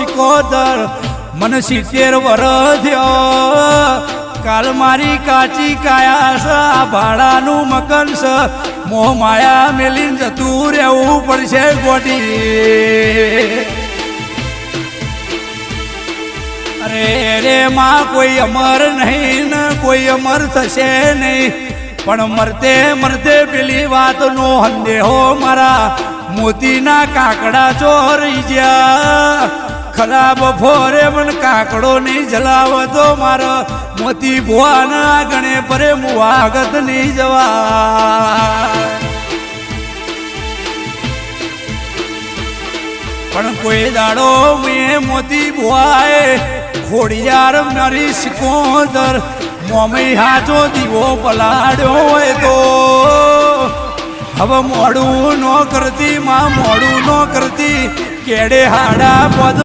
સિકોદર મને 70 વર્ષ થયો કાલ મારી કાચી કાયા છે આ ભાડાનું મકાન છે મોહ માયા મેલીને જતું રહેવું પડશે ગોડી અરે રે માં કોઈ અમર નહીં ને કોઈ અમર થશે નહીં પણ મરતે મરતે પેલી વાતનો સંદેહો મારા મોતીના કાકડા ચોરી ગયા ખરાબ ફોરે મને કાકડો નહીં જલાવતો મારો મોતી ભુવાના ગણે પરે મુવાગત નહીં જવા પણ કોઈ દાડો મેં મોતી ભુવાએ ખોડિયાર મારી સિકોદર મોમઈ હાચો દીવો પલાડ્યો હોય તો હવે મોડું ન કરતી માં મોડું ન કરતી કેડે હાડા પદ